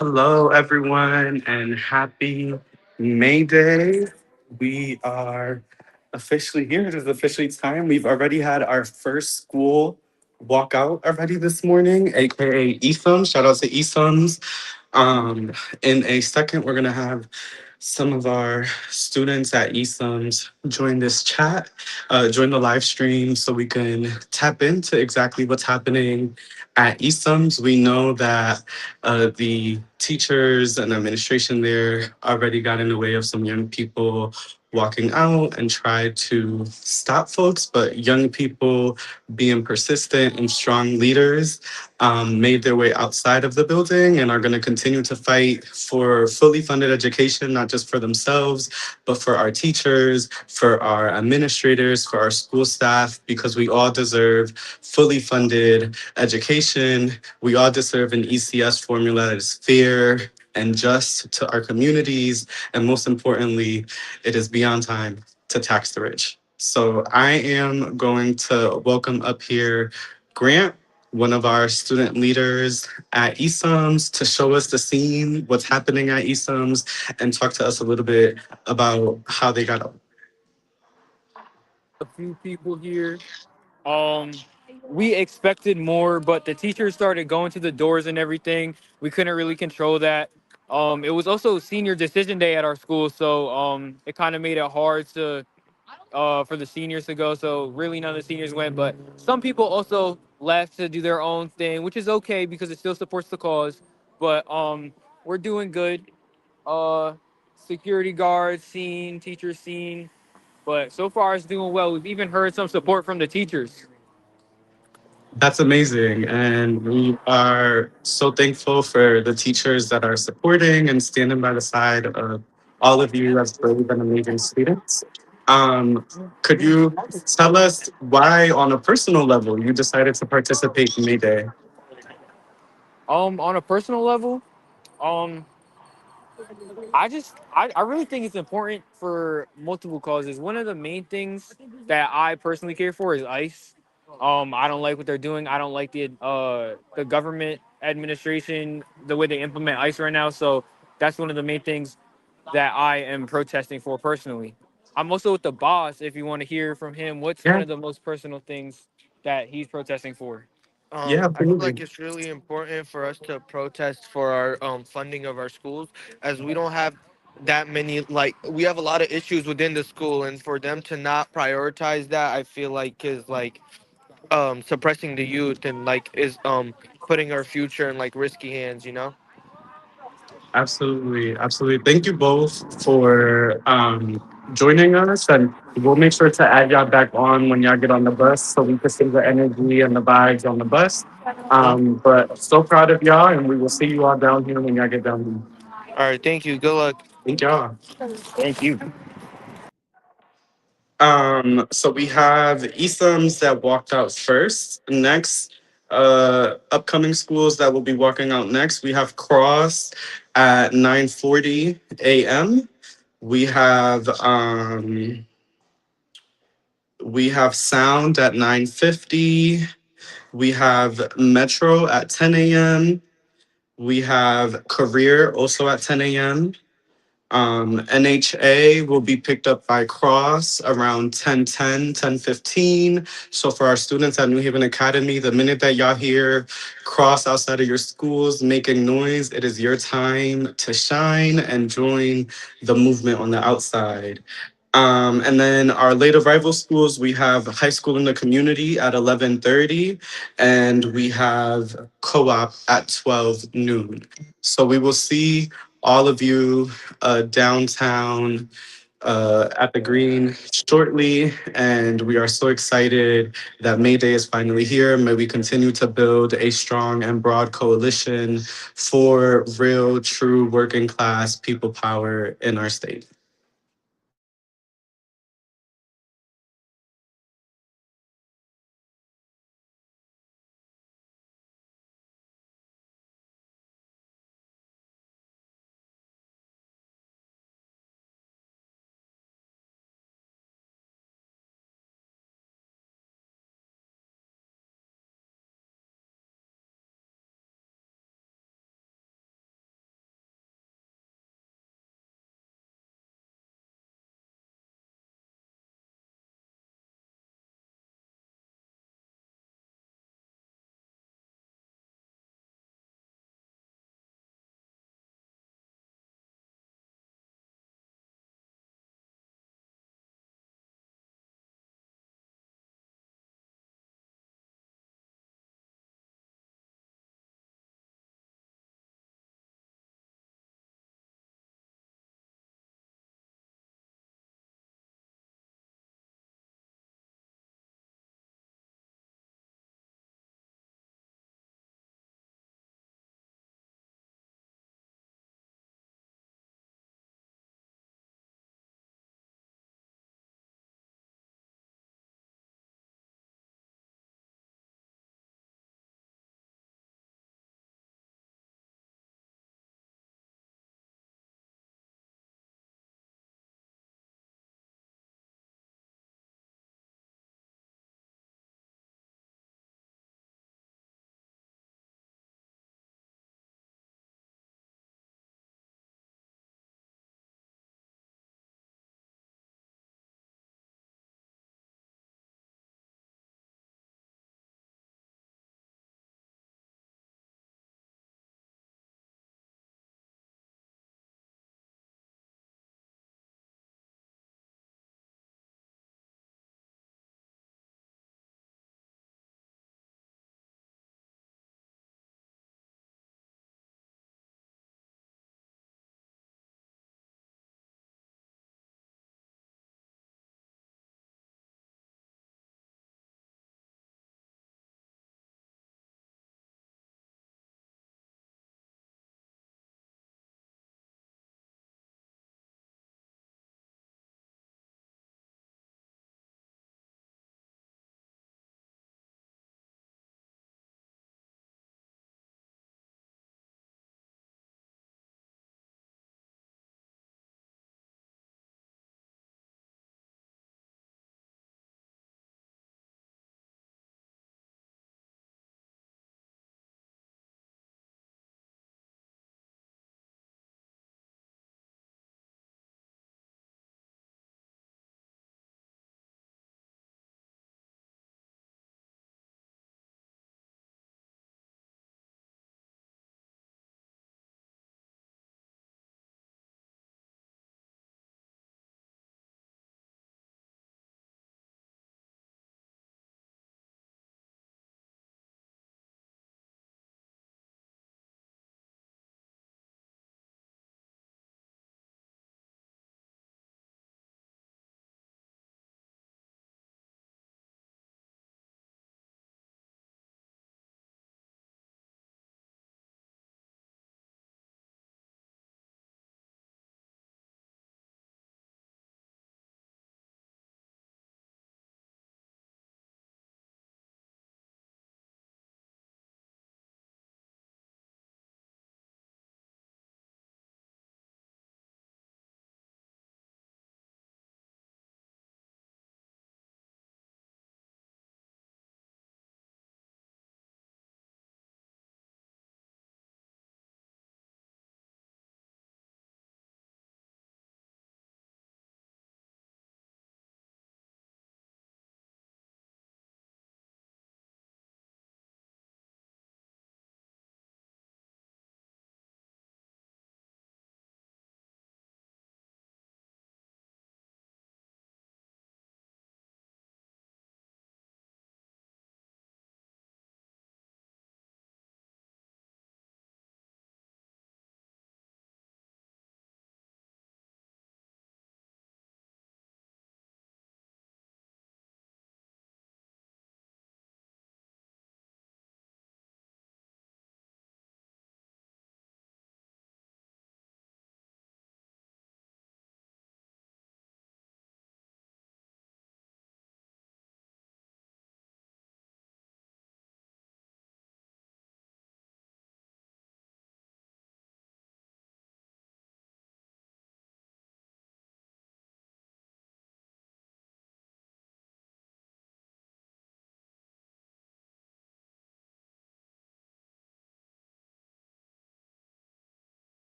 Hello, everyone, and happy May Day. We are officially here. It is officially time. We've already had our first school walkout already this morning, aka ESUMS. Shout out to ESUMS. In a second, we're gonna have some of our students at ESUMS join this chat, join the live stream so we can tap into exactly what's happening at ESUMS. We know that the teachers and administration there already got in the way of some young people walking out and tried to stop folks, but young people being persistent and strong leaders made their way outside of the building and are going to continue to fight for fully funded education, not just for themselves, but for our teachers, for our administrators, for our school staff, because we all deserve fully funded education. We all deserve an ECS formula that is fair and just to our communities. And most importantly, it is beyond time to tax the rich. So I am going to welcome up here Grant, one of our student leaders at ESUMS, to show us the scene, what's happening at ESUMS, and talk to us a little bit about how they got up. A few people here. Um, we expected more, but the teachers started going to the doors and everything. We couldn't really control that. It was also senior decision day at our school, so it kind of made it hard to for the seniors to go. So really, none of the seniors went, but some people also left to do their own thing, which is okay because it still supports the cause. But we're doing good. Uh, Security guards seen, teachers seen, but so far it's doing well. We've even heard some support from the teachers. That's amazing. And we are so thankful for the teachers that are supporting and standing by the side of all of you as brave and amazing students. Could you tell us why, on a personal level, you decided to participate in May Day? On a personal level, um, I really think it's important for multiple causes. One of the main things that I personally care for is ICE. I don't like what they're doing. I don't like the government administration, the way they implement ICE right now. So that's one of the main things that I am protesting for personally. I'm also with the boss. If you want to hear from him, what's one Yeah, of the most personal things that he's protesting for? yeah, I feel absolutely. like it's really important for us to protest for our funding of our schools, as we don't have that many. Like, we have a lot of issues within the school, and for them to not prioritize that, I feel like is like suppressing the youth, and like is putting our future in like risky hands. You know. Absolutely, absolutely. Thank you both for joining us, and we'll make sure to add y'all back on when y'all get on the bus so we can see the energy and the vibes on the bus. Huh? But so proud of y'all, and we will see you all down here when y'all get down here. All right. Thank you. Good luck. Thank y'all. Thank you. So we have ESUMs that walked out first. Next, upcoming schools that will be walking out next. We have Cross at 9:40 a.m. We have Sound at 9:50. We have Metro at 10 a.m. We have Career also at 10 a.m. NHA will be picked up by Cross around 10:10, 10:15. So for our students at New Haven Academy, the minute that y'all hear Cross outside of your schools making noise, it is your time to shine and join the movement on the outside. And then our late arrival schools, we have high school in the community at 11:30, and we have co-op at 12 noon. So we will see all of you downtown at the Green shortly, and we are so excited that May Day is finally here. May we continue to build a strong and broad coalition for real, true working class people power in our state.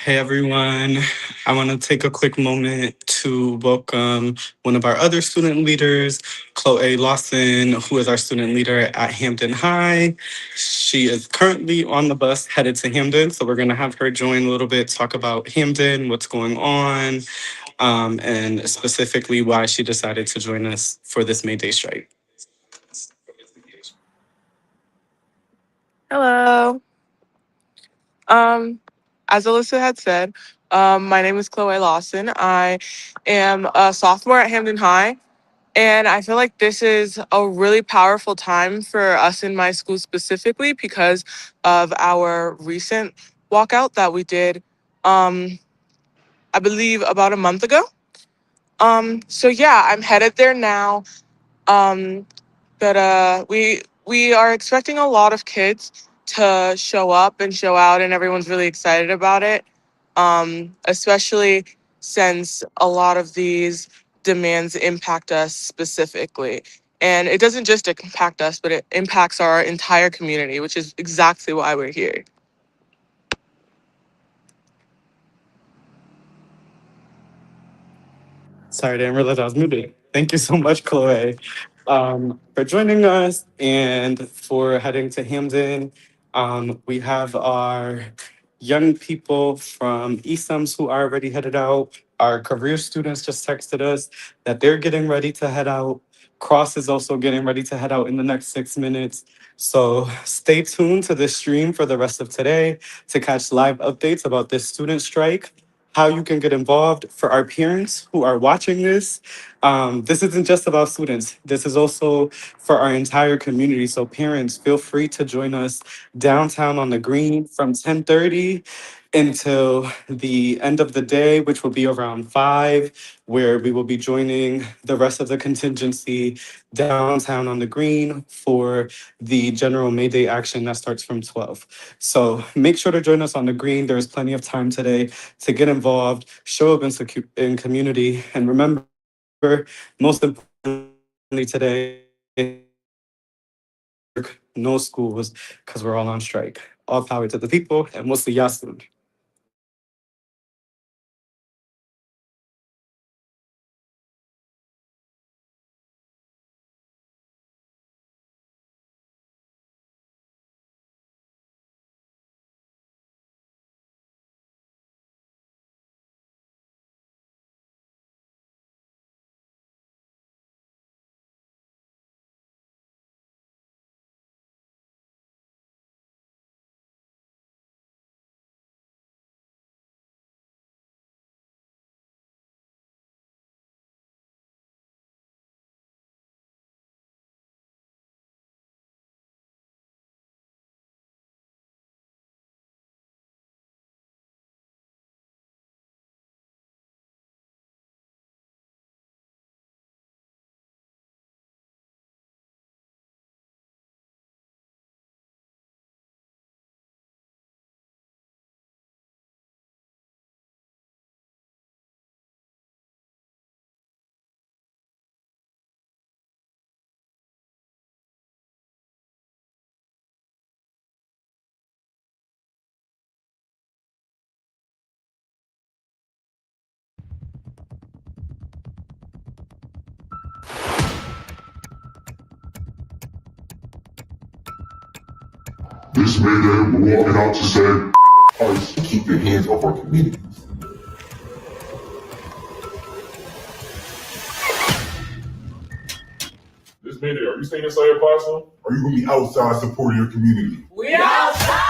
Hey everyone, I want to take a quick moment to welcome one of our other student leaders, Chloe Lawson, who is our student leader at Hampton High. She is currently on the bus headed to Hampton, so we're going to have her join a little bit, talk about Hampton, what's going on, and specifically why she decided to join us for this May Day strike. Hello. Um, as Alyssa had said, my name is Chloe Lawson. I am a sophomore at Hampton High, and I feel like this is a really powerful time for us in my school specifically because of our recent walkout that we did, um, I believe, about a month ago. So yeah, I'm headed there now. Um, but we are expecting a lot of kids to show up and show out, and everyone's really excited about it. Especially since a lot of these demands impact us specifically. And it doesn't just impact us, but it impacts our entire community, which is exactly why we're here. Sorry, I didn't realize I was muted. Thank you so much, Chloe, for joining us and for heading to Hamden. We have our young people from ESUMS who are already headed out. Our career students just texted us that they're getting ready to head out. Cross is also getting ready to head out in the next 6 minutes. So stay tuned to this stream for the rest of today to catch live updates about this student strike, how you can get involved. For our parents who are watching this, this isn't just about students. This is also for our entire community. So parents, feel free to join us downtown on the green from 10:30 until the end of the day, which will be around 5, where we will be joining the rest of the contingency downtown on the green for the general May Day action that starts from 12. So make sure to join us on the green. There's plenty of time today to get involved, show up in community, and remember, most importantly today, no work, no schools, because we're all on strike. All power to the people, and we'll see y'all soon. This Mayday, we're walking out to say, artists, keep your hands off our community. This Mayday, are you staying inside your classroom? Or are you going to be outside supporting your community? We outside!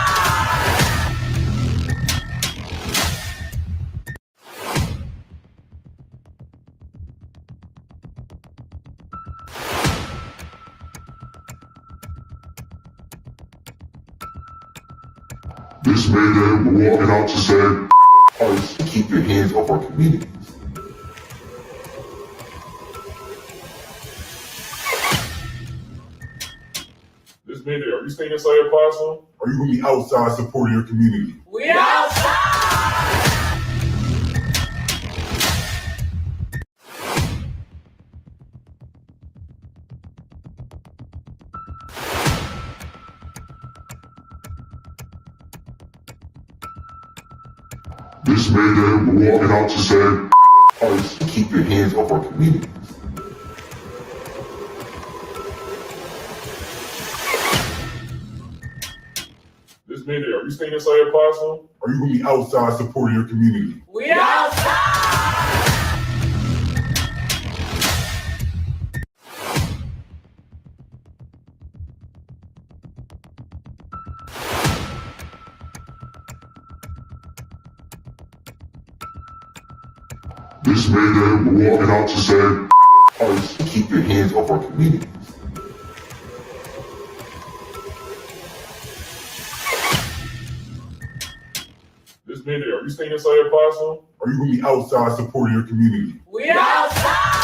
This Mayday, we're walking out to say, artists, keep your hands off our community. This Mayday, are you staying inside your classroom? Or are you going to be outside supporting your community? We outside! This This Mayday, we're walking out to say, ICE, keep your hands off our community. This Mayday, are you staying inside your classroom? Or are you gonna be outside supporting your community? We outside! This Mayday, we're walking out to say, ICE, keep your hands off our community. This Mayday, are you staying inside your classroom? Or are you gonna be outside supporting your community? We outside!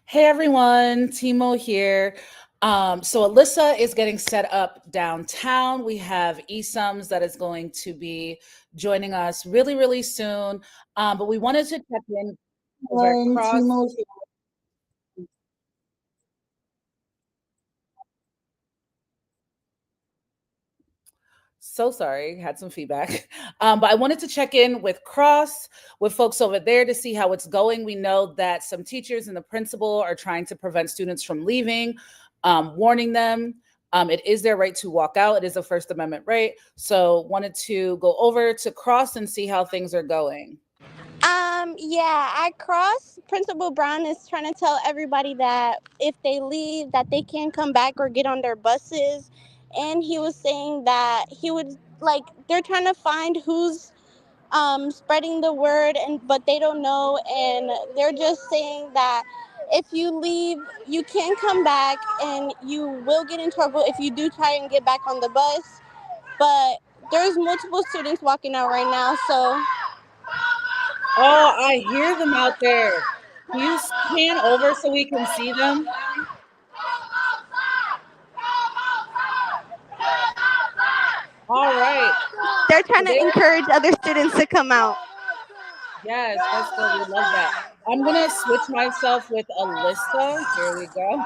Hey everyone, Timo here. So Alyssa is getting set up downtown. We have ESUMs that is going to be joining us really, really soon. But we wanted to check in over One, cross. Timo. So sorry, had some feedback. But I wanted to check in with Cross, with folks over there to see how it's going. We know that some teachers and the principal are trying to prevent students from leaving, warning them. It is their right to walk out. It is a First Amendment right. So wanted to go over to Cross and see how things are going. Yeah, at Cross, Principal Brown is trying to tell everybody that if they leave, that they can't come back or get on their buses. And he was saying that he would like they're trying to find who's spreading the word, and but they don't know, and they're just saying that if you leave, you can't come back, and you will get in trouble if you do try and get back on the bus. But there's multiple students walking out right now, so Oh, I hear them out there. Can you pan over so we can see them? All right. they're So trying to they encourage other students to come out. Yes, that's good. We love that. I'm gonna switch myself with Alyssa. Here we go.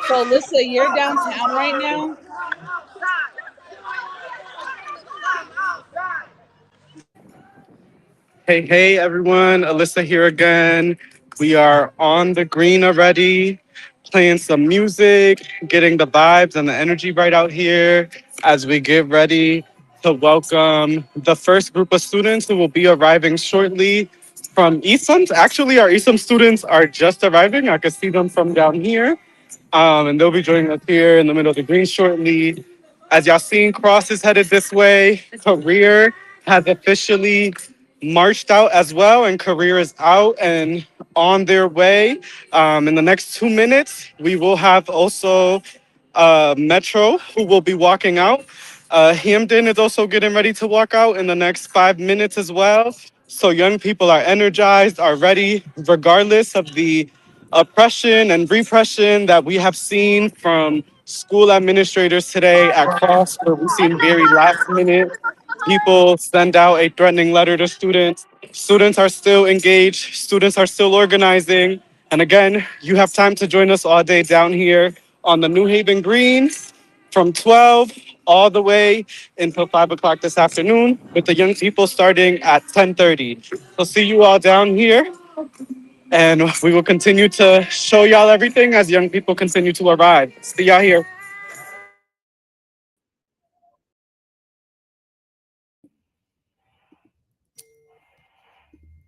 So Alyssa, you're downtown right now. Hey, hey, everyone. Alyssa here again. We are on the green already, playing some music, getting the vibes and the energy right out here as we get ready to welcome the first group of students who will be arriving shortly from ESUMs. Actually, our ESUM students are just arriving. I can see them from down here. And they'll be joining us here in the middle of the green shortly. As y'all seen, Cross is headed this way. Career has officially marched out as well, and Career is out and on their way. In the next 2 minutes, we will have also Metro who will be walking out. Hamden is also getting ready to walk out in the next 5 minutes as well. So young people are energized, are ready, regardless of the oppression and repression that we have seen from school administrators today at Cross, where we've seen very last minute people send out a threatening letter to students. Students are still engaged, students are still organizing. And again, you have time to join us all day down here on the New Haven Green from 12 all the way until 5 o'clock this afternoon, with the young people starting at 10:30. So see you all down here, and we will continue to show y'all everything as young people continue to arrive. See y'all here.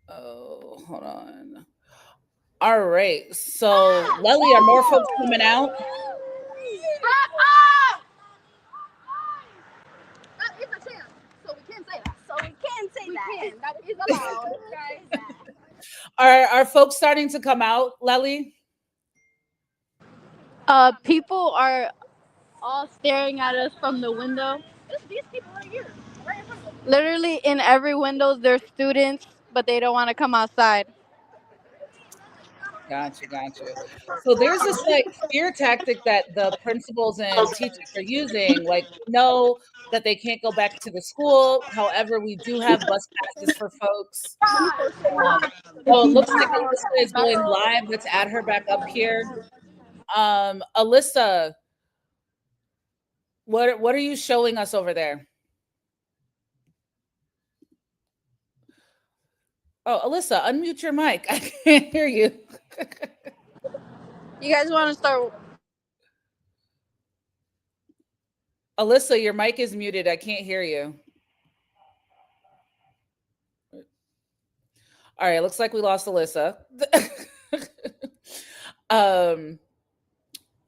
Oh, hold on. All right. So Lely, are more folks coming out? Are folks starting to come out, Lely? People are all staring at us from the window. Literally in every window, there's students, but they don't want to come outside. Gotcha, gotcha. So there's this like fear tactic that the principals and teachers are using. Like, we know that they can't go back to the school. However, we do have bus passes for folks. Um, oh, it looks like Alyssa is going live. Let's add her back up here. Alyssa, what are you showing us over there? Oh, Alyssa, unmute your mic. I can't hear you. You guys want to start? Alyssa, your mic is muted. I can't hear you. All right, looks like we lost Alyssa. um,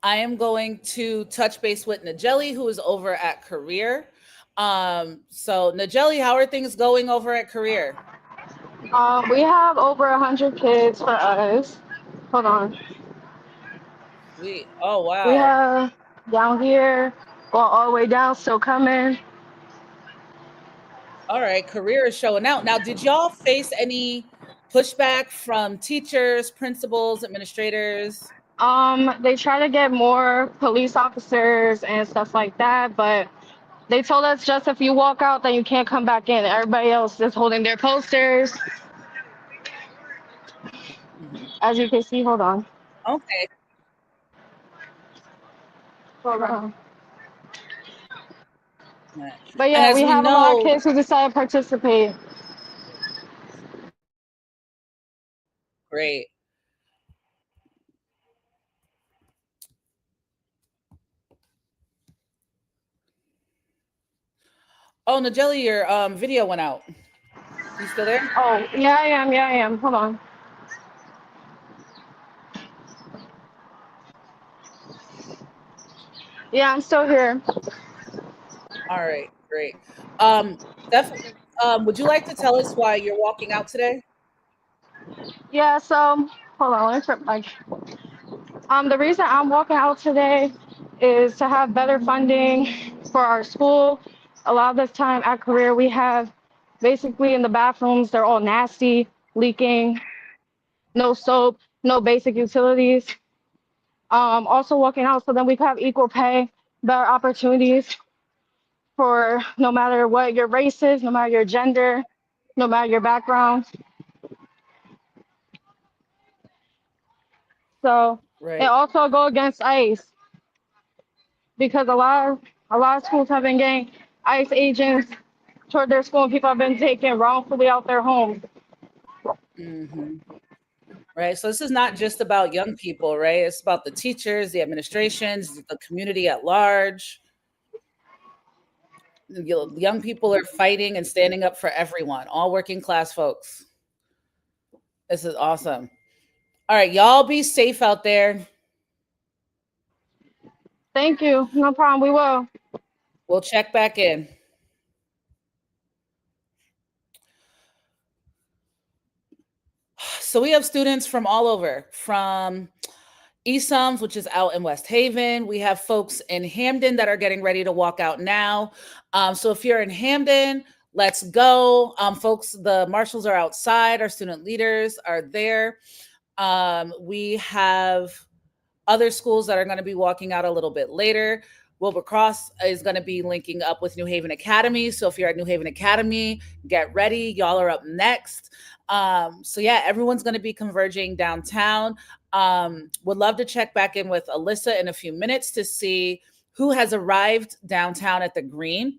I am going to touch base with Najeli, who is over at Career. So Najeli, how are things going over at Career? We have over 100 kids for us. Hold on. Sweet. Oh We wow. have down here, going all the way down, still coming. All right, Career is showing out. Now, did y'all face any? pushback from teachers, principals, administrators? They try to get more police officers and stuff like that, but they told us just if you walk out, then you can't come back in. Everybody else is holding their posters. As you can see, hold on. Okay. Hold on. But And yeah, as we we have a lot of know, kids who decide to participate. great. Oh, Najeli, your video went out. You still there? Oh, yeah, I am. Yeah, I am. Hold on. Yeah, I'm still here. All right, great. Definitely. Would you like to tell us why you're walking out today? Yeah, so hold on, let me trip my. The reason I'm walking out today is to have better funding for our school. A lot of this time at career, we have basically in the bathrooms, they're all nasty, leaking, no soap, no basic utilities. Also walking out so then we can have equal pay, better opportunities for no matter what your race is, no matter your gender, no matter your background. So and Right. also go against ICE because a lot of schools have been getting ICE agents toward their school and people have been taken wrongfully out their homes. Mm-hmm. Right. So this is not just about young people, right? It's about the teachers, the administrations, the community at large. Young people are fighting and standing up for everyone, all working class folks. This is awesome. All right, y'all be safe out there. Thank you. No problem. We will. We'll check back in. So we have students from all over, from ESUMS, which is out in West Haven. We have folks in Hamden that are getting ready to walk out now. So if you're in Hamden, let's go. Folks, the marshals are outside. Our student leaders are there. We have other schools that are going to be walking out a little bit later. Wilbur Cross is going to be linking up with New Haven Academy. So if you're at New Haven Academy, get ready. Y'all are up next. So yeah, everyone's going to be converging downtown. Would love to check back in with Alyssa in a few minutes to see who has arrived downtown at the Green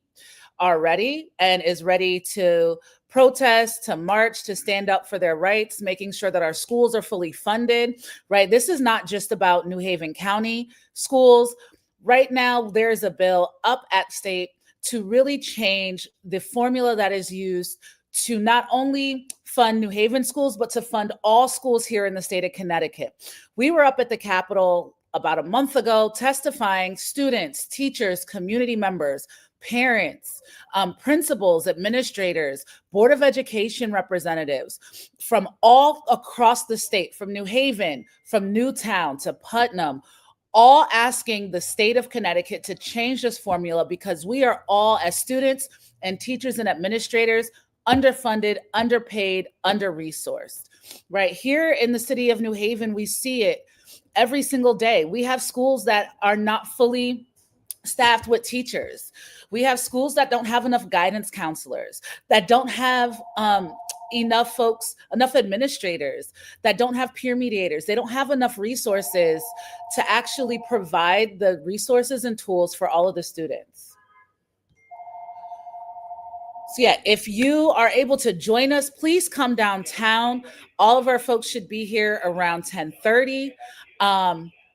already and is ready to protest, to march, to stand up for their rights, making sure that our schools are fully funded, right? This is not just about New Haven County schools. Right now, there's a bill up at state to really change the formula that is used to not only fund New Haven schools, but to fund all schools here in the state of Connecticut. We were up at the Capitol about a month ago testifying, students, teachers, community members, parents, principals, administrators, Board of Education representatives from all across the state, from New Haven, from Newtown to Putnam, all asking the state of Connecticut to change this formula because we are all, as students and teachers and administrators, underfunded, underpaid, under-resourced. Right here in the city of New Haven, we see it every single day. We have schools that are not fully staffed with teachers. We have schools that don't have enough guidance counselors, that don't have enough folks, enough administrators, that don't have peer mediators. They don't have enough resources to actually provide the resources and tools for all of the students. So yeah, if you are able to join us, please come downtown. All of our folks should be here around 10:30.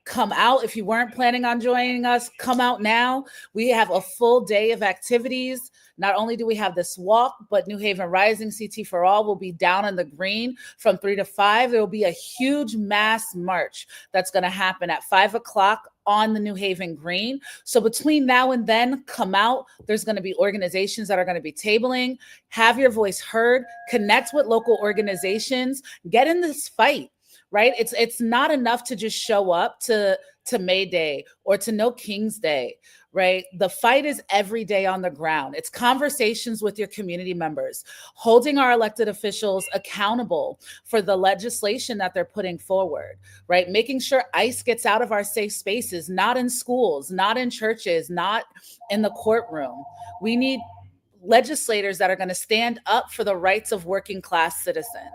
Come out. If you weren't planning on joining us, come out now. We have a full day of activities. Not only do we have this walk, but New Haven Rising CT for All will be down in the Green from 3 to 5. There will be a huge mass march that's going to happen at 5 o'clock on the New Haven Green. So between now and then, come out. There's going to be organizations that are going to be tabling. Have your voice heard. Connect with local organizations. Get in this fight. right? It's not enough to just show up to May Day or to No King's Day, right? The fight is every day on the ground. It's conversations with your community members, holding our elected officials accountable for the legislation that they're putting forward, right? Making sure ICE gets out of our safe spaces, not in schools, not in churches, not in the courtroom. We need legislators that are going to stand up for the rights of working class citizens.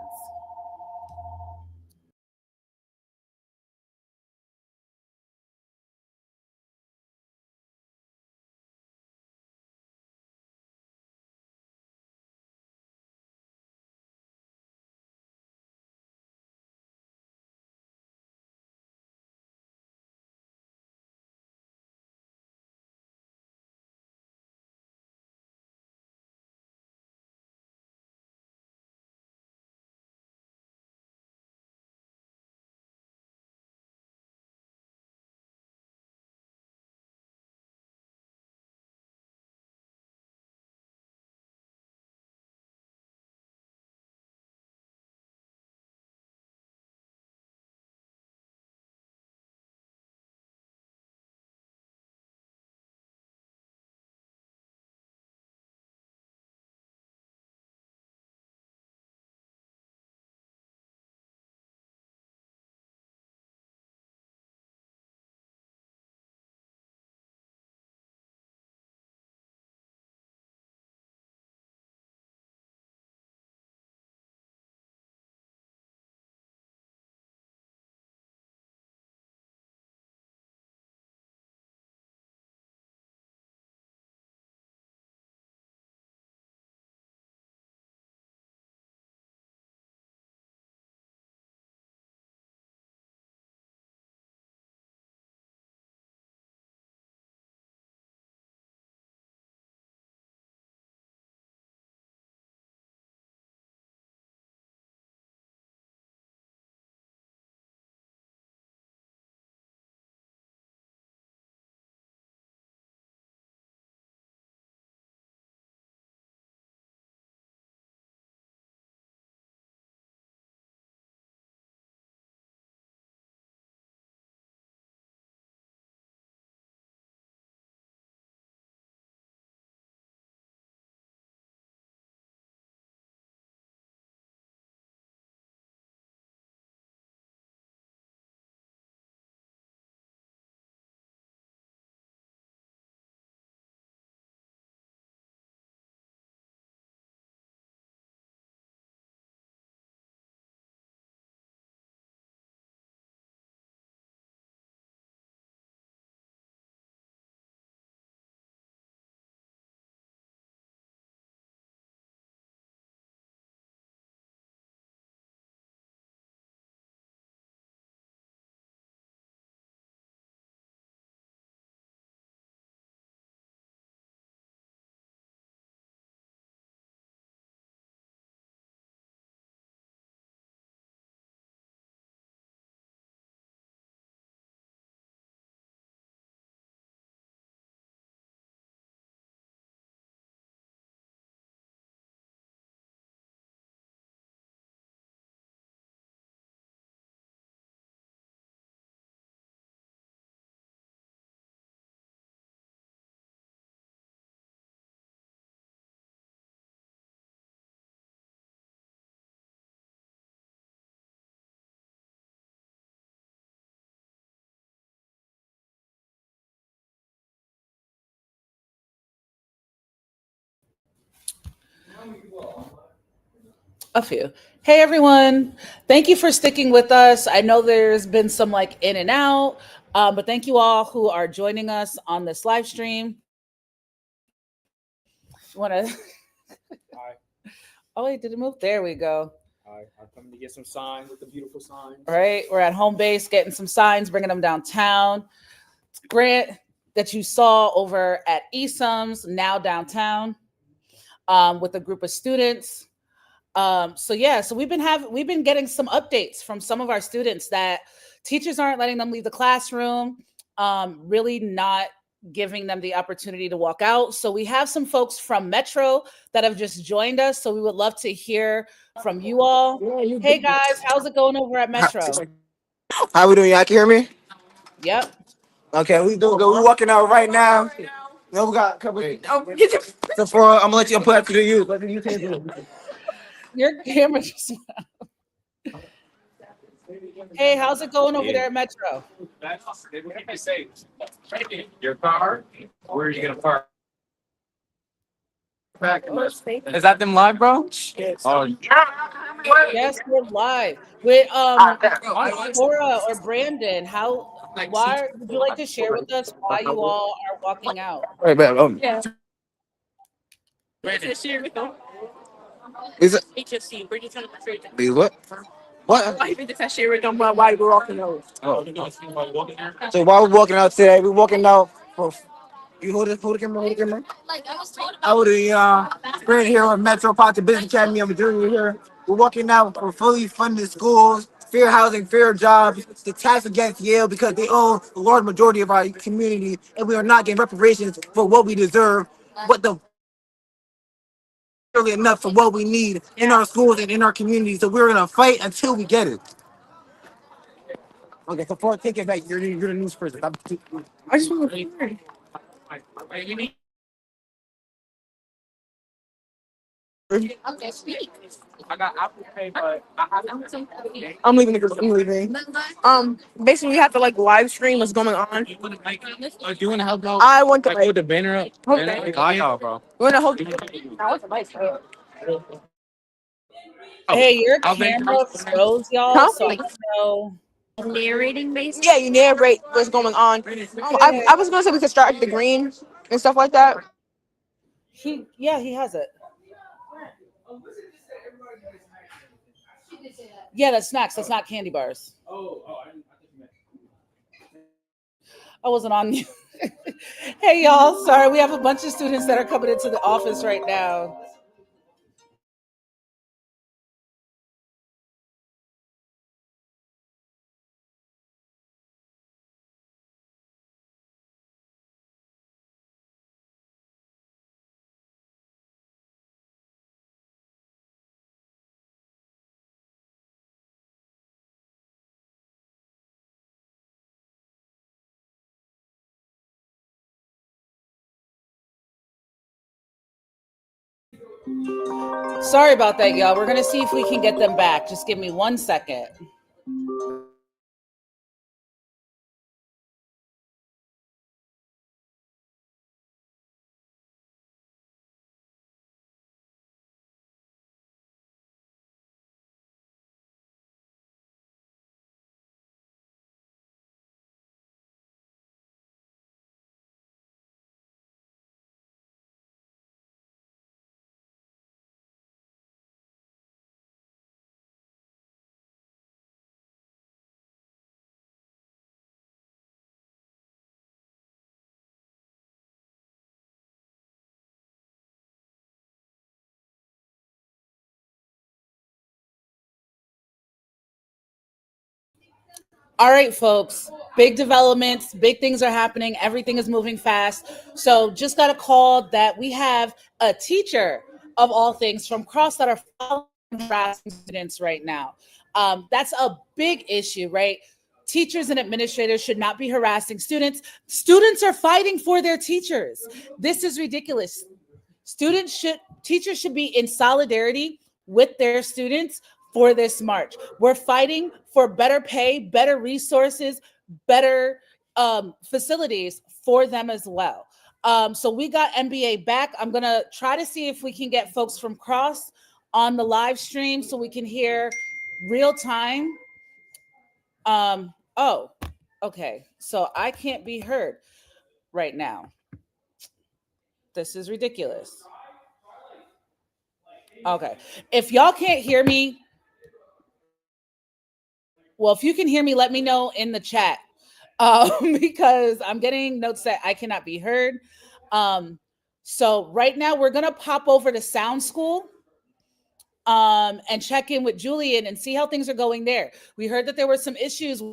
A few. Hey everyone, thank you for sticking with us. I know there's been some like in and out, but thank you all who are joining us on this live stream. Want to? Hi. Oh wait, did it move? There we go. Hi. I'm coming to get some signs with the beautiful signs. All right, we're at home base getting some signs, bringing them downtown. Grant that you saw over at ESUMS, now downtown, with a group of students. So we've been getting some updates from some of our students that teachers aren't letting them leave the classroom, really not giving them the opportunity to walk out. So we have some folks from Metro that have just joined us. So we would love to hear from you all. Hey guys, how's it going over at Metro? How we doing? Y'all can hear me? Yep. Okay, we doing good. We walking out right now. No, we got a couple. So for I'm gonna let you put up to you. Let you take it. Your camera just. Hey, how's it going over there at Metro? Your car? Where are you gonna park? Is that them live, bro? Oh, Yes, we're live with Cora or Brandon. How? Why would you like to share with us why you all are walking out? Wait, wait, is it? These what? What? Why we're walking out? Oh. So while we're walking out today, we're walking out for. You hold the camera, hold the camera. I would Spirit here at Metropolitan Business Academy. I'm a junior here. We're walking out for fully funded schools, fair housing, fair jobs, the tax against Yale because they own the large majority of our community, and we are not getting reparations for what we deserve, but the really enough for what we need in our schools and in our communities. So we're gonna fight until we get it. Okay, so for take it back, you're the news person. I just want to. I'm leaving the group. I'm leaving. Basically, we have to like live stream what's going on. Do you want to help out? I want to like, hold the banner up. Okay. bro. You want to hold? Hey, your camera froze, y'all. Huh? So I don't know. Yeah, you narrate what's going on. I was gonna say we could start at the green and stuff like that. He has it. Yeah, that's snacks. That's not candy bars. I wasn't on mute. Hey, y'all. Sorry, we have a bunch of students that are coming into the office right now. Sorry about that, y'all. We're going to see if we can get them back. Just give me 1 second. All right, folks. Big developments, big things are happening. Everything is moving fast. So, just got a call that we have a teacher of all things from Cross that are following harassing students right now. That's a big issue, right? Teachers and administrators should not be harassing students. Students are fighting for their teachers. This is ridiculous. Teachers should be in solidarity with their students for this march. We're fighting for better pay, better resources, better facilities for them as well. So we got MBA back. I'm gonna try to see if we can get folks from Cross on the live stream so we can hear real time. Oh, okay. So I can't be heard right now. This is ridiculous. Okay. If y'all can't hear me, well, if you can hear me, let me know in the chat because I'm getting notes that I cannot be heard. So right now we're gonna pop over to Sound School and check in with Julian and see how things are going there. We heard that there were some issues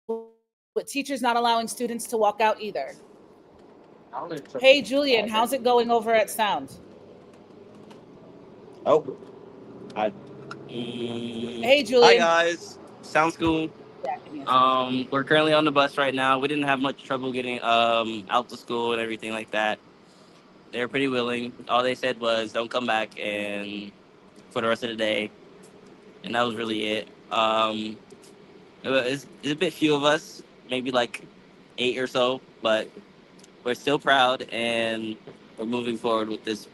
with teachers not allowing students to walk out either. Hey, Julian, how's it going over at Sound? Oh, I, Hey, hi Julian. guys. Sounds cool. Yeah, give me a second. We're currently on the bus right now. We didn't have much trouble getting out to school and everything like that. They were pretty willing. All they said was don't come back and for the rest of the day, and that was really it. It's a bit few of us, maybe like 8 or so, but we're still proud and we're moving forward with this.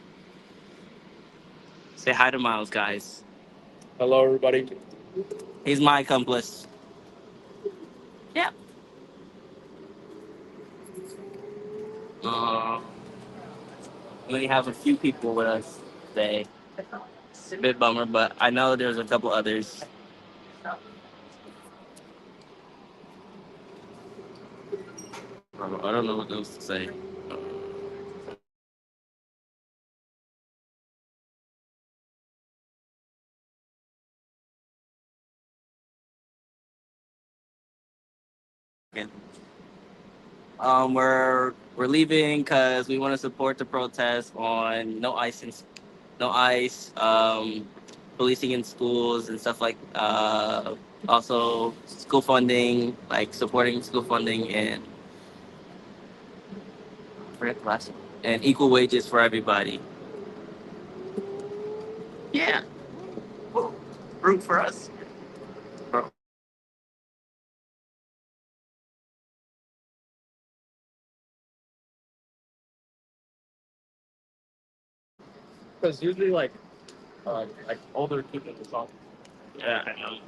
Say hi to Miles, guys. Hello, everybody. He's my accomplice. Yeah. Um, we only have a few people with us today. It's a bit bummer, but I know there's a couple others. I don't know what else to say. Again. We're leaving because we want to support the protest on no ice, policing in schools and stuff like also school funding, like supporting school funding and I forget the last one. And equal wages for everybody. Yeah, root for us. Because usually, like older people talk. Yeah, I know.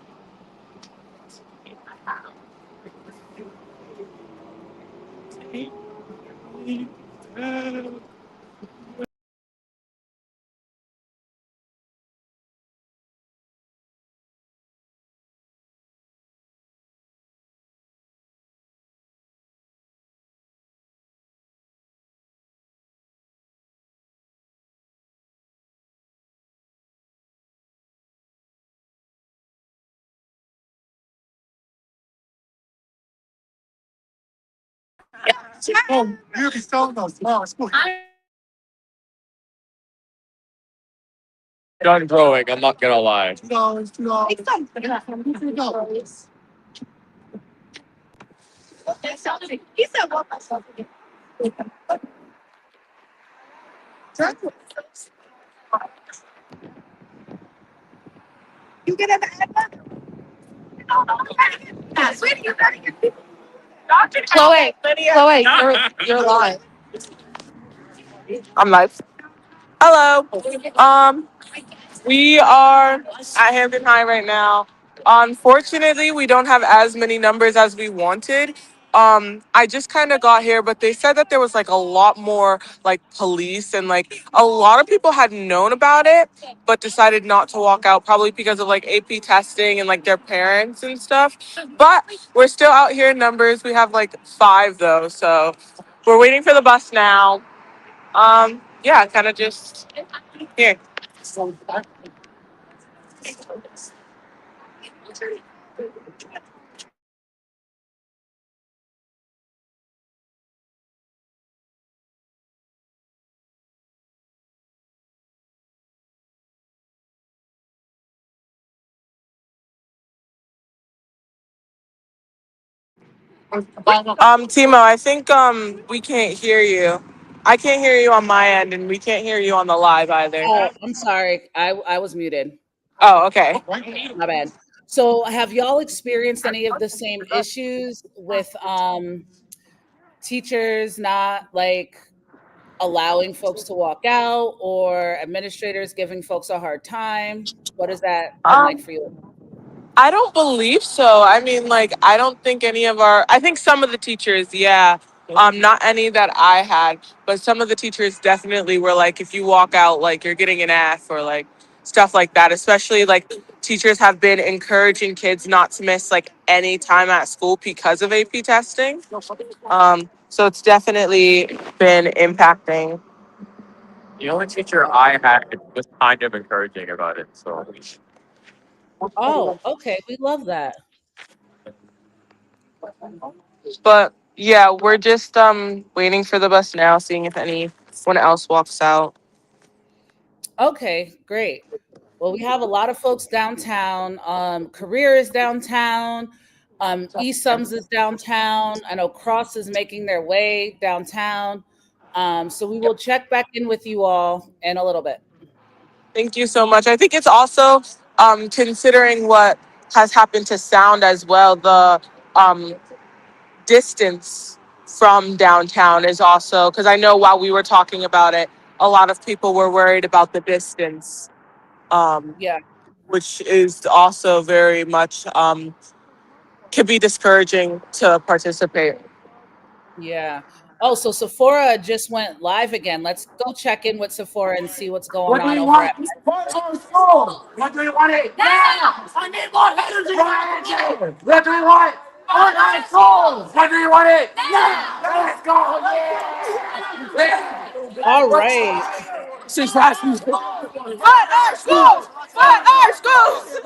Done growing. I'm not gonna lie. Chloe, Chloe, you're live. I'm live. Hello. Um, we are at Hampton High right now. Unfortunately, we don't have as many numbers as we wanted. I just kind of got here, but they said that there was like a lot more like police and like a lot of people had known about it, but decided not to walk out probably because of like AP testing and like their parents and stuff. But we're still out here in numbers. We have like 5 though, so we're waiting for the bus now. Yeah, kind of just here. Timo, I think we can't hear you. I can't hear you on my end, and we can't hear you on the live either. Oh, I'm sorry. I was muted. Oh, okay. My bad. So, have y'all experienced any of the same issues with teachers not like allowing folks to walk out or administrators giving folks a hard time? What has that been like Um, for you? I don't believe so. I mean, like, I don't think any of our, I think some of the teachers, yeah. Not any that I had, but some of the teachers definitely were like, if you walk out, like, you're getting an F or like stuff like that. Especially like teachers have been encouraging kids not to miss like any time at school because of AP testing. So it's definitely been impacting. The only teacher I had was kind of encouraging about it. So Oh, okay. We love that. But Yeah, we're just waiting for the bus now, seeing if anyone else walks out. Okay, great. Well, we have a lot of folks downtown. Career is downtown. East Sums is downtown. I know Cross is making their way downtown. So we will check back in with you all in a little bit. Thank you so much. I think it's also considering what has happened to sound as well. The um, distance from downtown is also because I know while we were talking about it, a lot of people were worried about the distance, um, Yeah, which is also very much can be discouraging to participate. yeah. Oh, so Sephora just went live again. Let's go check in with Sephora and see what's going What do on we over at. want? More school. What do we want it now? I need more energy. What do we want? More schools. What do we want it now? Let's go. Yeah. All What's right. six last week? Fund our schools! Fund our schools!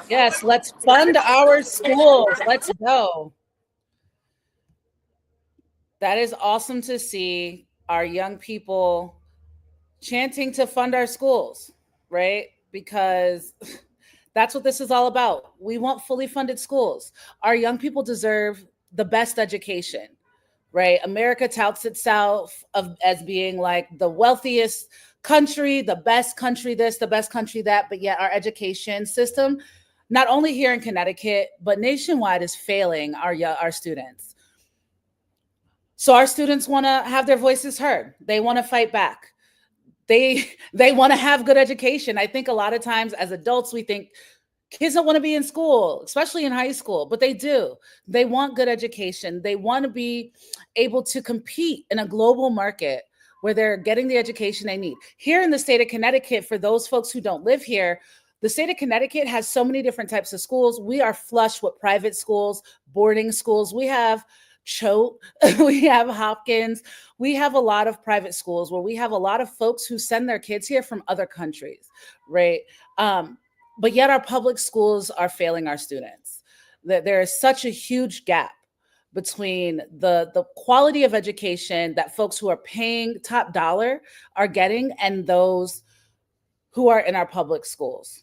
Yes, let's fund our schools. Let's go. That is awesome to see our young people chanting to fund our schools, right? Because that's what this is all about. We want fully funded schools. Our young people deserve the best education, right? America touts itself as being like the wealthiest country, the best country this, the best country that, but yet our education system, not only here in Connecticut, but nationwide is failing our students. So our students want to have their voices heard. They want to fight back. They want to have good education. I think a lot of times as adults we think kids don't want to be in school, especially in high school, but they do. They want good education. They want to be able to compete in a global market where they're getting the education they need. Here in the state of Connecticut, for those folks who don't live here, the state of Connecticut has so many different types of schools. We are flush with private schools, boarding schools. We have Choate, we have Hopkins, we have a lot of private schools where we have a lot of folks who send their kids here from other countries, right? But yet our public schools are failing our students. That there is such a huge gap between the quality of education that folks who are paying top dollar are getting and those who are in our public schools.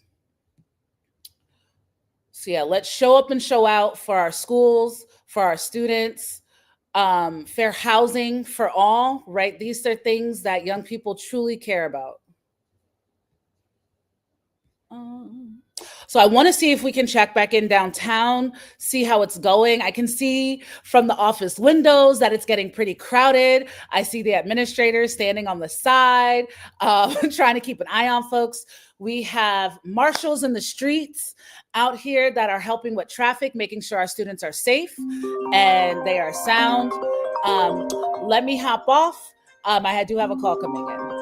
So yeah, let's show up and show out for our schools, for our students, fair housing for all, right? These are things that young people truly care about. Um, so I want to see if we can check back in downtown, see how it's going. I can see from the office windows that it's getting pretty crowded. I see the administrators standing on the side, trying to keep an eye on folks. We have marshals in the streets out here that are helping with traffic, making sure our students are safe and they are sound. Um, Let me hop off. I do have a call coming in.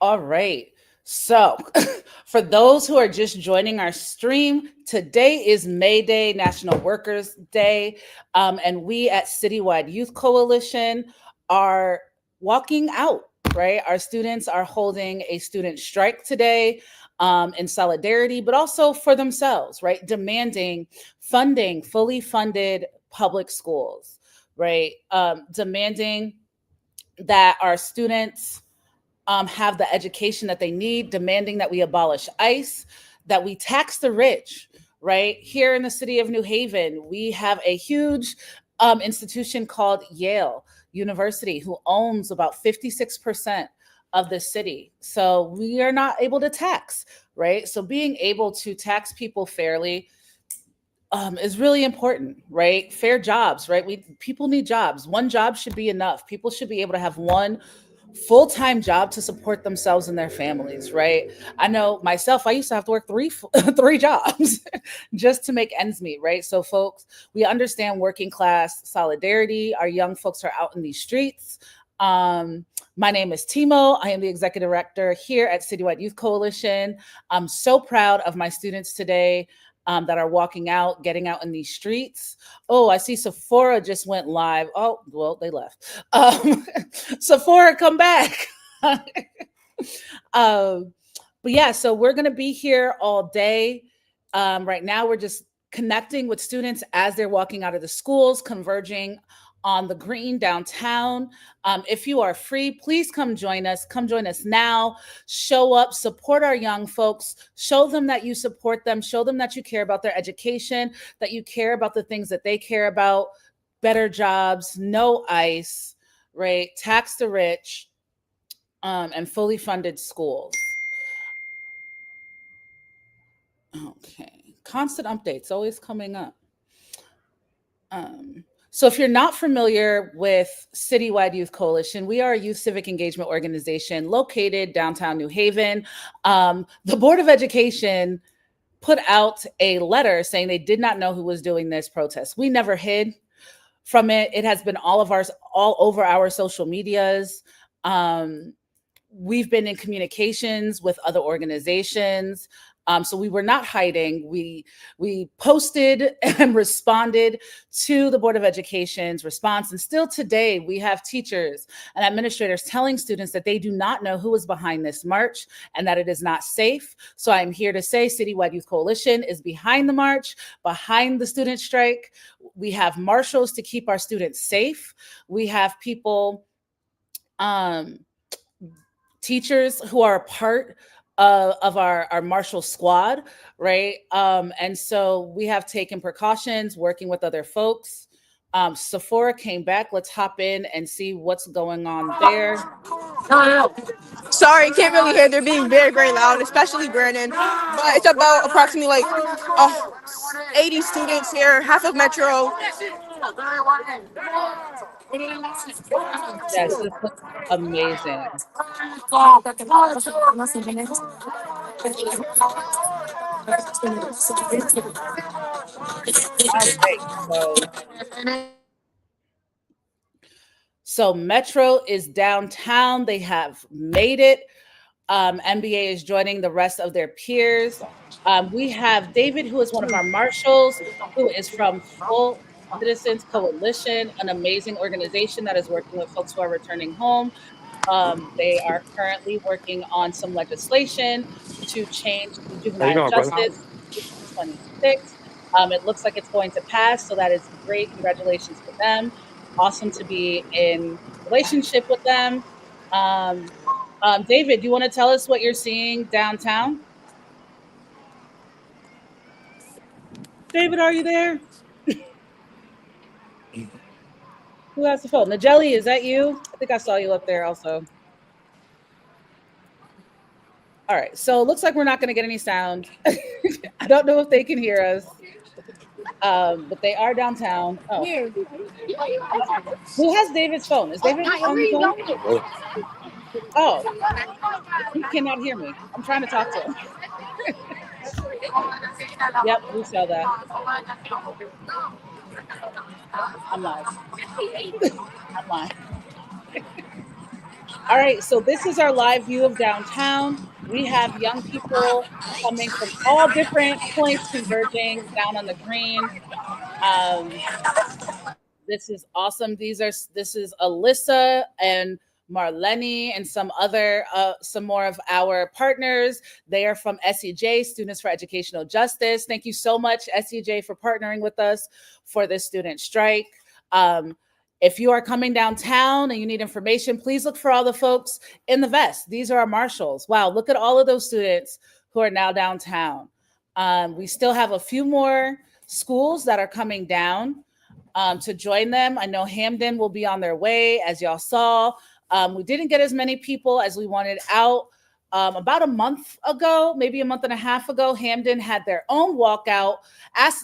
All right. So, for those who are just joining our stream, today is May Day, National Workers Day, and we at Citywide Youth Coalition are walking out, right? Our students are holding a student strike today in solidarity, but also for themselves, right? Demanding funding, fully funded public schools, right? Demanding that our students have the education that they need, demanding that we abolish ICE, that we tax the rich, right? Here in the city of New Haven, we have a huge institution called Yale University, who owns about 56% of the city. So we are not able to tax, right? So being able to tax people fairly is really important, right? Fair jobs, right? People need jobs. One job should be enough. People should be able to have one full-time job to support themselves and their families, right? I know myself, I used to have to work three jobs just to make ends meet, right? So folks, we understand working class solidarity. Our young folks are out in these streets. My name is Timo. I am the executive director here at Citywide Youth Coalition. I'm so proud of my students today that are walking out, getting out in these streets. Oh, I see Sephora just went live. Oh, well, they left. Sephora, come back. um, but yeah, so we're going to be here all day. Right now, we're just connecting with students as they're walking out of the schools, converging on the green downtown. If you are free, please come join us. Come join us now. Show up, support our young folks. Show them that you support them. Show them that you care about their education, that you care about the things that they care about. Better jobs, no ICE, right? Tax the rich, and fully funded schools. Okay. Constant updates always coming up. So if you're not familiar with Citywide Youth Coalition, we are a youth civic engagement organization located downtown New Haven. The Board of Education put out a letter saying they did not know who was doing this protest. We never hid from it. It has been all over our social medias. We've been in communications with other organizations. So we were not hiding. We posted and responded to the Board of Education's response. And still today, we have teachers and administrators telling students that they do not know who is behind this march and that it is not safe. So I'm here to say Citywide Youth Coalition is behind the march, behind the student strike. We have marshals to keep our students safe. We have people, teachers who are a part of our marshal squad, right? And so we have taken precautions working with other folks. Sephora came back. Let's hop in and see what's going on there. Sorry, can't really hear. They're being very, very loud, especially Brandon. But it's about approximately like 80 students here, half of Metro. Yes, this looks amazing. All right, so Metro is downtown. They have made it. NBA is joining the rest of their peers. We have David, who is one of our marshals, who is from Full Citizens Coalition, an amazing organization that is working with folks who are returning home. They are currently working on some legislation to change the How you juvenile going, brother? justice 26. It looks like it's going to pass, so that is great. Congratulations to them. Awesome to be in relationship with them. David, do you want to tell us what you're seeing downtown? David, are you there? Who has the phone? Najeli, is that you? I think I saw you up there also. All right, so it looks like we're not going to get any sound. I don't know if they can hear us, but they are downtown. Oh, who has David's phone? Is David on the phone? Oh, he cannot hear me. I'm trying to talk to him. Yep, we saw that. I'm live. I'm live. All right, so this is our live view of downtown. We have young people coming from all different points converging down on the green. Um, this is awesome. This is Alyssa and Marlene and some more of our partners. They are from SEJ, Students for Educational Justice. Thank you so much, SEJ, for partnering with us for this student strike. Um, if you are coming downtown and you need information, please look for all the folks in the vest. These are our marshals. Wow, look at all of those students who are now downtown. We still have a few more schools that are coming down to join them. I know Hamden will be on their way, as y'all saw. We didn't get as many people as we wanted out. About a month ago, maybe a month and a half ago, Hamden had their own walkout,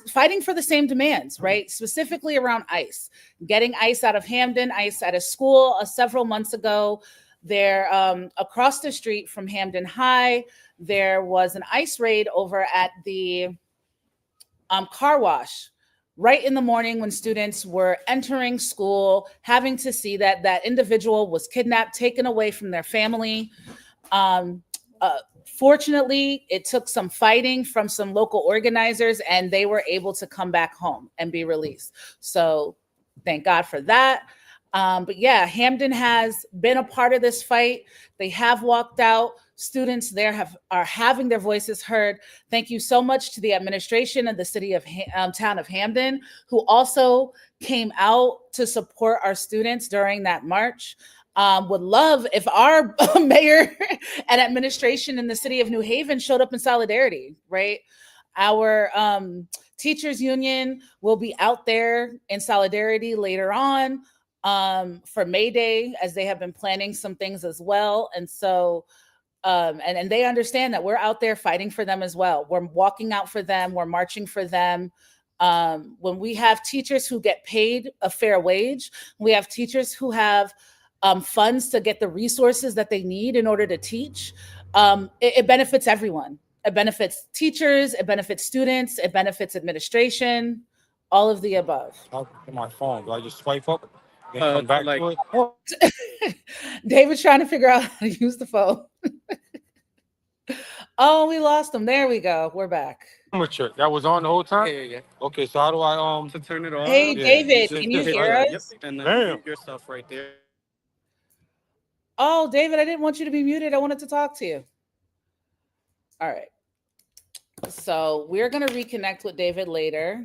fighting for the same demands, right? Specifically around ICE, getting ICE out of Hamden, ICE out of school. Several months ago, there across the street from Hamden High, there was an ICE raid over at the car wash right in the morning when students were entering school, having to see that that individual was kidnapped, taken away from their family. Um, Fortunately, it took some fighting from some local organizers, and they were able to come back home and be released. So thank God for that. But yeah, Hamden has been a part of this fight. They have walked out. Students there are having their voices heard. Thank you so much to the administration of the city of town of Hamden, who also came out to support our students during that march. Would love if our mayor and administration in the city of New Haven showed up in solidarity, right? Our teachers union will be out there in solidarity later on for May Day, as they have been planning some things as well. And so and they understand that we're out there fighting for them as well. We're walking out for them. We're marching for them. When we have teachers who get paid a fair wage, we have teachers who have funds to get the resources that they need in order to teach, it benefits everyone. It benefits teachers, it benefits students, it benefits administration, all of the above. My phone. Do I just swipe up? Then come back to it? David's trying to figure out how to use the phone. Oh, we lost him. There we go. We're back. That was on the whole time? Yeah. Okay, so how do I To turn it off. Hey, Yeah, David, just can you this, hear right? us? Yep. And then Damn. your stuff right there. Oh, David, I didn't want you to be muted. I wanted to talk to you. All right. So we're going to reconnect with David later.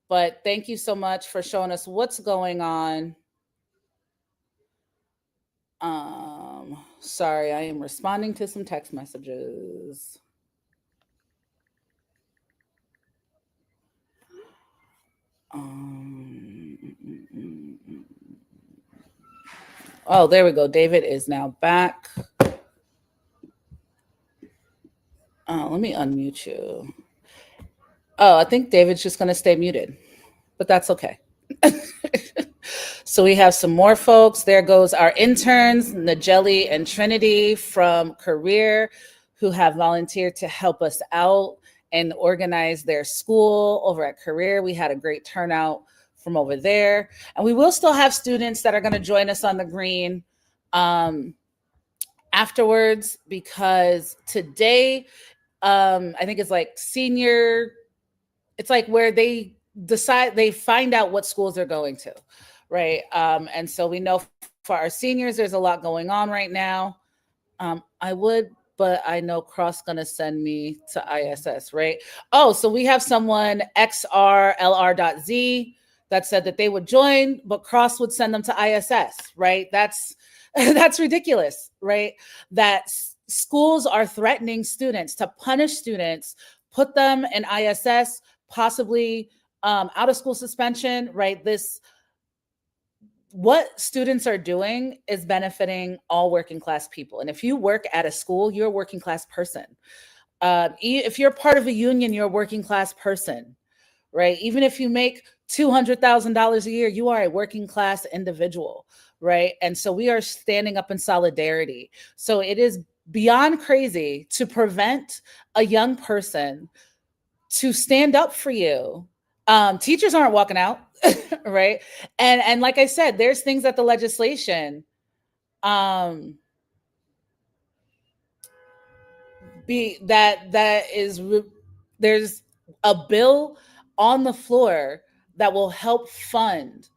But thank you so much for showing us what's going on. Sorry, I am responding to some text messages. Oh, there we go. David is now back. Let me unmute you. Oh, I think David's just going to stay muted, but that's okay. So we have some more folks. There goes our interns, Najeli and Trinity from Career, who have volunteered to help us out and organize their school over at Career. We had a great turnout from over there. And we will still have students that are going to join us on the green afterwards, because today, I think it's like senior, it's like where they find out what schools they're going to, right? And so we know for our seniors, there's a lot going on right now. But I know Cross gonna send me to ISS, right? Oh, so we have someone, XRLR.Z, that said that they would join, but Cross would send them to ISS, right? That's ridiculous, right? That schools are threatening students to punish students, put them in ISS, possibly out of school suspension, right? What students are doing is benefiting all working class people. And if you work at a school, you're a working class person. If you're part of a union, you're a working class person, right? Even if you make $200,000 a year, you are a working class individual, right? And so we are standing up in solidarity. So it is beyond crazy to prevent a young person to stand up for you. Teachers aren't walking out, right? And like I said, there's things that the legislation um be that is there's a bill on the floor that will help fund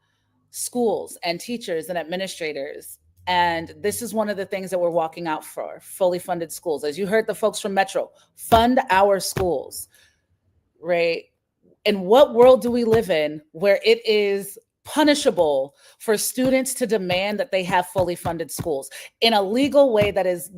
schools and teachers and administrators. And this is one of the things that we're walking out for: fully funded schools. As you heard the folks from Metro, fund our schools, right? In what world do we live in where it is punishable for students to demand that they have fully funded schools in a legal way that is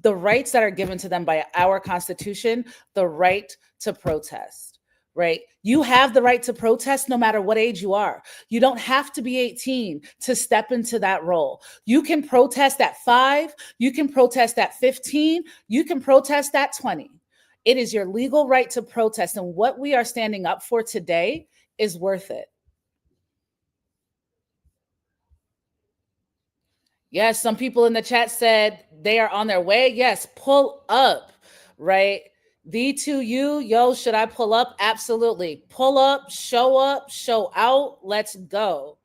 the rights that are given to them by our Constitution, the right to protest, right? You have the right to protest no matter what age you are. You don't have to be 18 to step into that role. You can protest at 5, you can protest at 15, you can protest at 20. It is your legal right to protest. And what we are standing up for today is worth it. Yes, some people in the chat said they are on their way. Yes, pull up, right? V2U, yo, should I pull up? Absolutely. Pull up, show out. Let's go.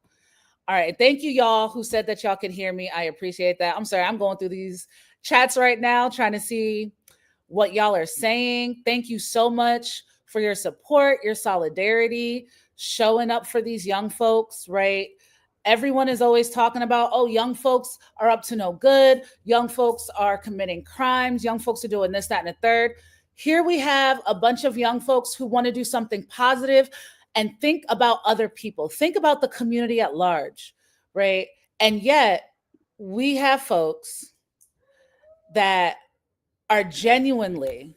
All right. Thank you, y'all, who said that y'all can hear me. I appreciate that. I'm sorry. I'm going through these chats right now, trying to see what y'all are saying. Thank you so much for your support, your solidarity, showing up for these young folks, right? Everyone is always talking about, oh, young folks are up to no good. Young folks are committing crimes. Young folks are doing this, that, and the third. Here we have a bunch of young folks who want to do something positive and think about other people, think about the community at large, right? And yet we have folks that are genuinely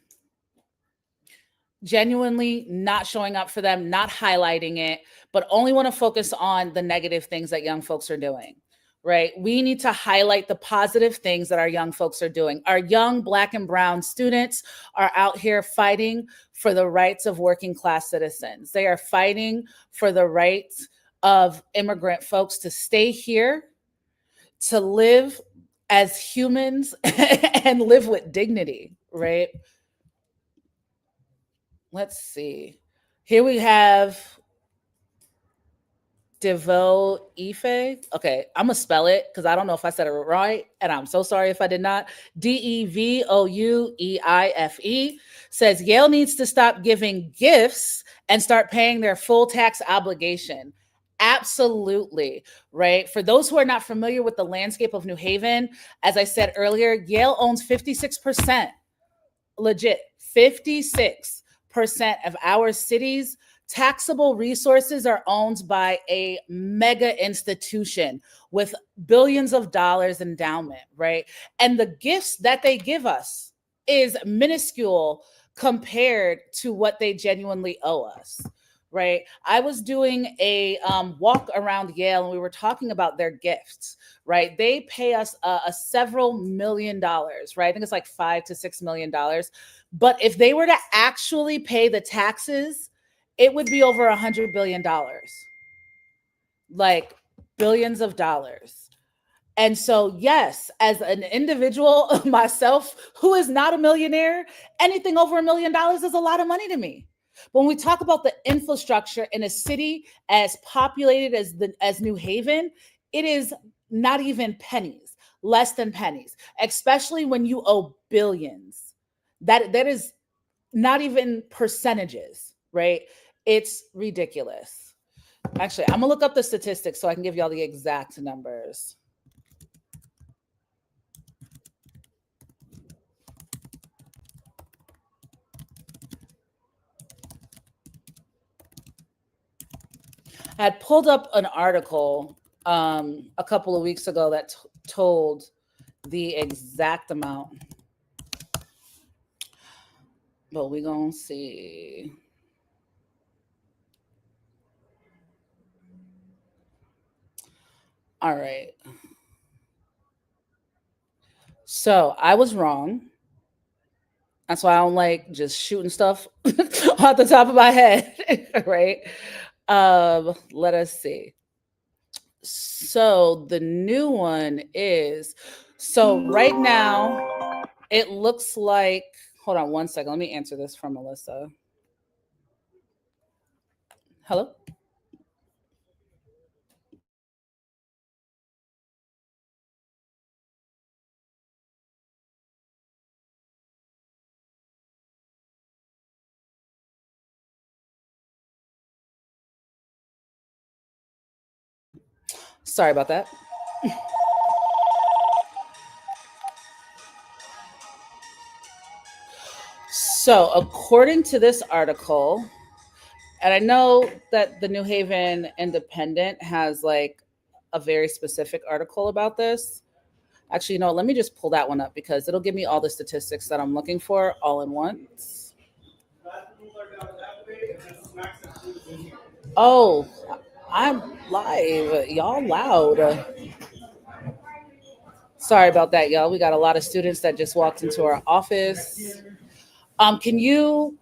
not showing up for them, not highlighting it, but only want to focus on the negative things that young folks are doing, right? We need to highlight the positive things that our young folks are doing. Our young Black and Brown students are out here fighting for the rights of working class citizens. They are fighting for the rights of immigrant folks to stay here, to live as humans and live with dignity, right? Let's see. Here we have Devo Ife. Okay, I'm gonna spell it because I don't know if I said it right, and I'm so sorry if I did not. Devoueife says Yale needs to stop giving gifts and start paying their full tax obligation. Absolutely, right? For those who are not familiar with the landscape of New Haven, as I said earlier, Yale owns 56%, legit 56% of our city's taxable resources are owned by a mega institution with billions of dollars endowment, right? And the gifts that they give us is minuscule compared to what they genuinely owe us, right? I was doing a walk around Yale and we were talking about their gifts, right? They pay us a several $1,000,000, right? I think it's like $5 to $6 million. But if they were to actually pay the taxes, it would be over $100 billion, like billions of dollars. And so, yes, as an individual myself who is not a millionaire, anything over $1 million is a lot of money to me. When we talk about the infrastructure in a city as populated as New Haven, it is not even pennies, less than pennies, especially when you owe billions. That is not even percentages, right? It's ridiculous. Actually, I'm gonna look up the statistics so I can give y'all the exact numbers. I had pulled up an article a couple of weeks ago that told the exact amount. But we're gonna see. All right. So I was wrong. That's why I don't like just shooting stuff off the top of my head, right? Let us see. So the new one is, so right now it looks like, hold on one second. Let me answer this from Melissa. Hello? Sorry about that. So, according to this article, and I know that the New Haven Independent has like a very specific article about this. Actually, let me just pull that one up because it'll give me all the statistics that I'm looking for all in once. Oh, I'm live. Y'all loud. Sorry about that, y'all. We got a lot of students that just walked into our office. Can you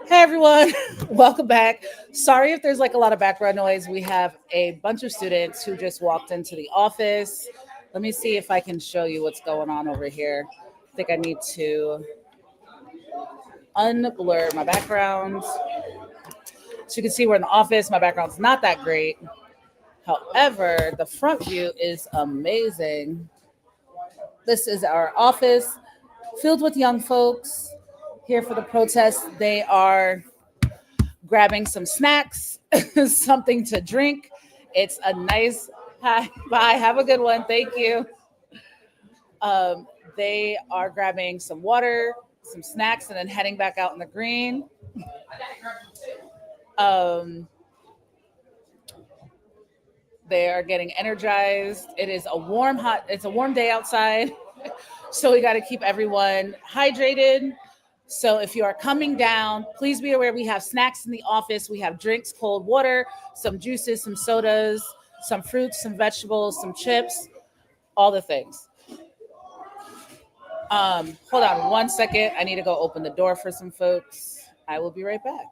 Hey everyone, welcome back. Sorry if there's like a lot of background noise. We have a bunch of students who just walked into the office. Let me see if I can show you what's going on over here. I think I need to unblur my background. So you can see we're in the office. My background's not that great. However, the front view is amazing. This is our office filled with young folks here for the protest. They are grabbing some snacks, something to drink. It's a nice hi, bye, have a good one. Thank you. Um, they are grabbing some water, some snacks, and then heading back out in the green. Um, they are getting energized. It's a warm day outside. So we got to keep everyone hydrated. So if you are coming down, please be aware we have snacks in the office. We have drinks, cold water, some juices, some sodas, some fruits, some vegetables, some chips, all the things. Hold on one second. I need to go open the door for some folks. I will be right back.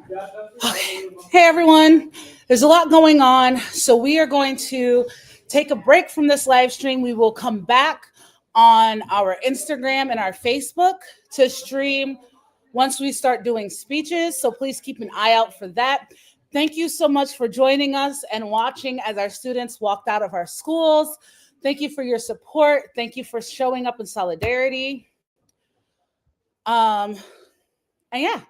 Okay. Hey everyone, there's a lot going on, so we are going to take a break from this live stream. We will come back on our Instagram and our Facebook to stream once we start doing speeches, so please keep an eye out for that. Thank you so much for joining us and watching as our students walked out of our schools. Thank you for your support. Thank you for showing up in solidarity. And yeah,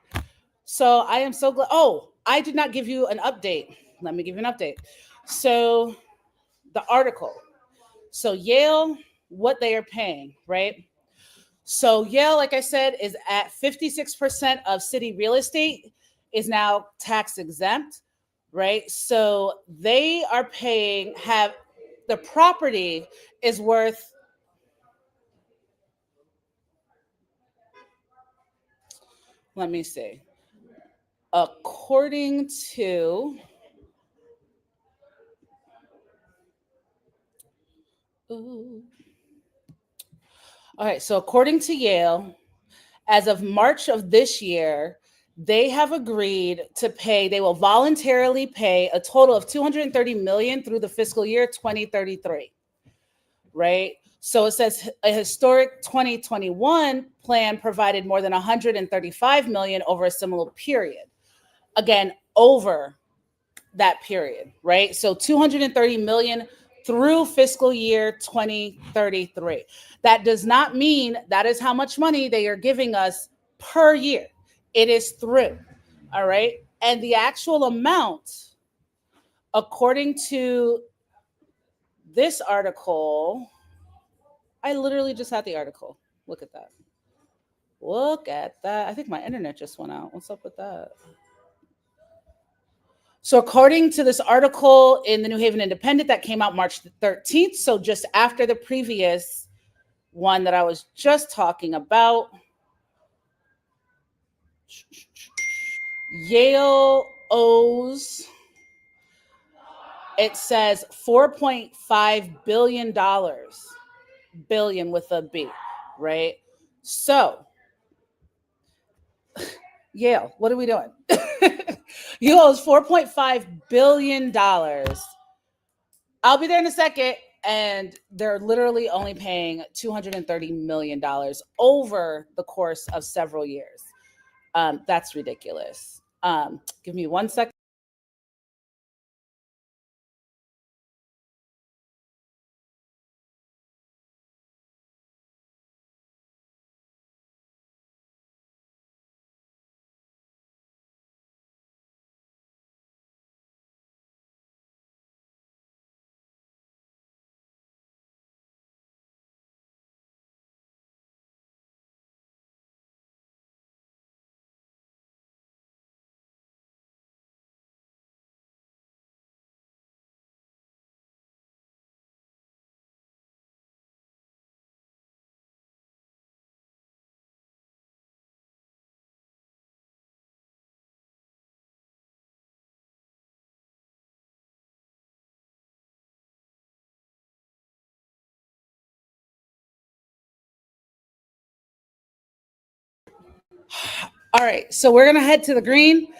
so I am so glad. Oh, I did not give you an update. Let me give you an update. So the article. So Yale, what they are paying, right? So Yale, like I said, is at 56% of city real estate is now tax exempt, right? So they are paying, have the property is worth, let me see, according to, ooh. All right, so according to Yale, as of March of this year, they have agreed to pay, they will voluntarily pay a total of 230 million through the fiscal year 2033, right? So it says a historic 2021 plan provided more than 135 million over a similar period. Again, over that period, right? So 230 million through fiscal year 2033. That does not mean that is how much money they are giving us per year. It is through, all right? And the actual amount, according to this article, I literally just had the article. Look at that. Look at that. I think my internet just went out. What's up with that? So according to this article in the New Haven Independent that came out March 13th, so just after the previous one that I was just talking about, Yale owes, it says $4.5 billion, billion with a B, right? So Yale, what are we doing? You owes $4.5 billion. I'll be there in a second. And they're literally only paying $230 million over the course of several years. That's ridiculous. Give me 1 second. All right, so we're gonna head to the green.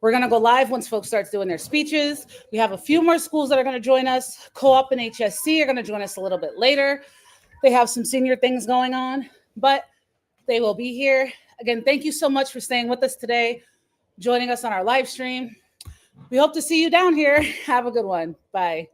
We're gonna go live once folks start doing their speeches. We have a few more schools that are gonna join us. Co-op and HSC are gonna join us a little bit later. They have some senior things going on, but they will be here. Again, thank you so much for staying with us today, joining us on our live stream. We hope to see you down here. Have a good one. Bye.